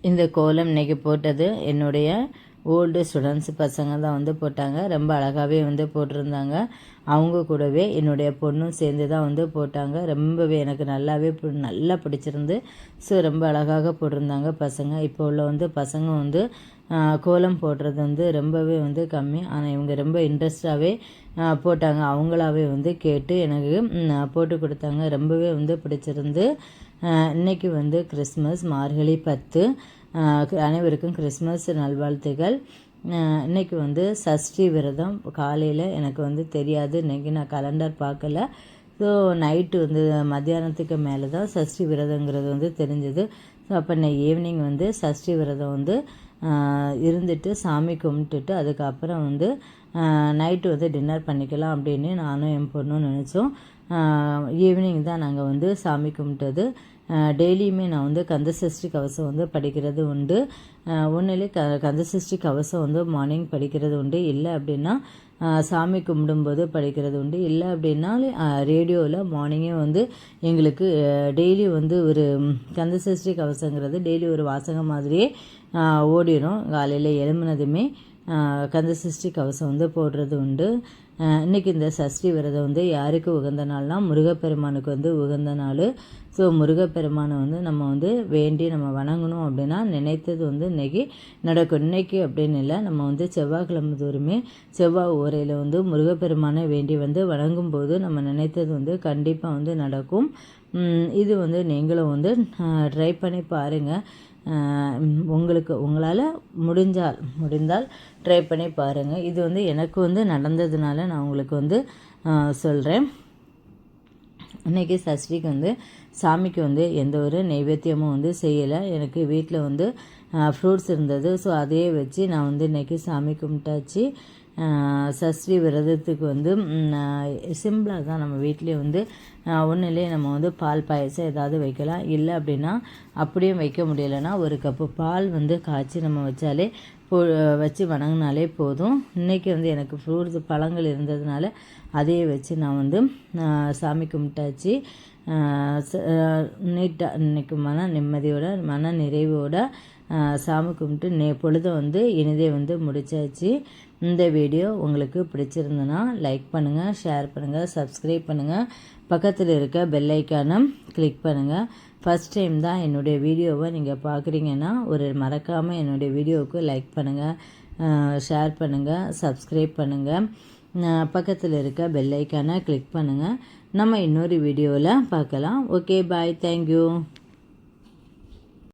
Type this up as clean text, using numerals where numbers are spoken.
இந்த கோலம் இன்றைக்கி போட்டது என்னுடைய ஓல்டு ஸ்டூடெண்ட்ஸ் பசங்க தான் வந்து போட்டாங்க. ரொம்ப அழகாகவே வந்து போட்டிருந்தாங்க. அவங்க கூடவே என்னுடைய பொண்ணும் சேர்ந்து தான் வந்து போட்டாங்க. ரொம்பவே எனக்கு நல்லா பிடிச்சிருந்து. ஸோ ரொம்ப அழகாக போட்டிருந்தாங்க பசங்க. இப்போ உள்ள வந்து பசங்க வந்து கோலம் போடுறது வந்து ரொம்பவே வந்து கம்மி. ஆனால் இவங்க ரொம்ப இன்ட்ரெஸ்டாகவே போட்டாங்க. அவங்களாவே வந்து கேட்டு எனக்கு போட்டு கொடுத்தாங்க. ரொம்பவே வந்து பிடிச்சிருந்து. இன்றைக்கி வந்து கிறிஸ்மஸ் மார்கழி 10. அனைவருக்கும் கிறிஸ்மஸ் நல்வாழ்த்துகள். இன்றைக்கி வந்து சஷ்டி விரதம். காலையில் எனக்கு வந்து தெரியாது, இன்றைக்கி நான் கலண்டர் பார்க்கல. ஸோ நைட்டு வந்து மத்தியானத்துக்கு மேலே தான் சஷ்டி விரதங்கிறது வந்து தெரிஞ்சது. ஸோ அப்போ நான் ஈவினிங் வந்து சஷ்டி விரதம் வந்து இருந்துட்டு சாமி கும்பிட்டுட்டு அதுக்கப்புறம் வந்து நைட்டு வந்து டின்னர் பண்ணிக்கலாம் அப்படின்னு நானும் என் பொண்ணும் நினச்சோம். ஈவினிங் தான் நாங்கள் வந்து சாமி கும்பிட்டது. டெய்லியுமே நான் வந்து கந்தசஷ்டி கவசம் வந்து படிக்கிறது உண்டு. ஒன்றிலே கந்தசஷ்டி கவசம் வந்து மார்னிங் படிக்கிறது உண்டு. இல்லை அப்படின்னா சாமி கும்பிடும்போது படிக்கிறது உண்டு. இல்லை அப்படின்னாலும் ரேடியோவில் மார்னிங்கே வந்து எங்களுக்கு டெய்லி வந்து ஒரு கந்தசஷ்டி கவசங்கிறது டெய்லி ஒரு வாசகம் மாதிரியே ஓடிடும். காலையில் எழும்பினதுமே கந்தசஷ்டி கவசம் வந்து போடுறது உண்டு. இன்றைக்கி இந்த சஷ்டி விரதம் வந்து யாருக்கு உகந்த நாள்னால் முருகப்பெருமானுக்கு வந்து உகந்த நாள். ஸோ முருகப்பெருமானை வந்து நம்ம வந்து வேண்டி நம்ம வணங்கணும் அப்படின்னா நினைத்தது வந்து இன்றைக்கி நடக்கும். இன்றைக்கி அப்படின்னு இல்லை, நம்ம வந்து செவ்வாய்க்கிழமை தோறுமே செவ்வாய் ஓரையில் வந்து முருகப்பெருமானை வேண்டி வந்து வணங்கும்போது நம்ம நினைத்தது வந்து கண்டிப்பாக வந்து நடக்கும். இது வந்து நீங்களும் வந்து ட்ரை பண்ணி பாருங்கள். உங்களால் முடிந்தால் ட்ரை பண்ணி பாருங்கள். இது வந்து எனக்கு வந்து நடந்ததுனால நான் உங்களுக்கு வந்து சொல்கிறேன். இன்றைக்கி சஷ்டிக்கு வந்து சாமிக்கு வந்து எந்த ஒரு நைவேத்தியமும் வந்து செய்யலை. எனக்கு வீட்டில் வந்து ஃப்ரூட்ஸ் இருந்தது. ஸோ அதையே வச்சு நான் வந்து இன்றைக்கி சாமி கும்பிட்டாச்சு. சஷ்டி விரதத்துக்கு வந்து சிம்பிளாக தான் நம்ம வீட்டிலே வந்து ஒன்றுலேயே நம்ம வந்து பால் பாயசம் ஏதாவது வைக்கலாம். இல்லை அப்படின்னா அப்படியே வைக்க முடியலைன்னா ஒரு கப்பு பால் வந்து காய்ச்சி நம்ம வச்சு வணங்கினாலே போதும். இன்றைக்கி வந்து எனக்கு ஃப்ரூட்ஸ் பழங்கள் இருந்ததுனால அதையே வச்சு நான் வந்து சாமி கும்பிட்டாச்சு. நீட்டாக இன்றைக்கி மன நிம்மதியோட மன நிறைவோட சாமி கும்பிட்டு பொழுதை வந்து இனிதே வந்து முடித்தாச்சு. இந்த வீடியோ உங்களுக்கு பிடிச்சிருந்ததுன்னா லைக் பண்ணுங்கள், ஷேர் பண்ணுங்கள், சப்ஸ்கிரைப் பண்ணுங்கள். பக்கத்தில் இருக்க பெல் ஐக்கானை கிளிக் பண்ணுங்கள். ஃபஸ்ட் டைம் தான் என்னுடைய வீடியோவை நீங்கள் பார்க்குறீங்கன்னா மறக்காமல் என்னுடைய வீடியோவுக்கு லைக் பண்ணுங்கள், ஷேர் பண்ணுங்கள், சப்ஸ்கிரைப் பண்ணுங்கள். பக்கத்தில் இருக்க பெல் ஐக்கானை கிளிக் பண்ணுங்கள். நம்ம இன்னொரு வீடியோவில் பார்க்கலாம். ஓகே, பாய், தேங்க்யூ.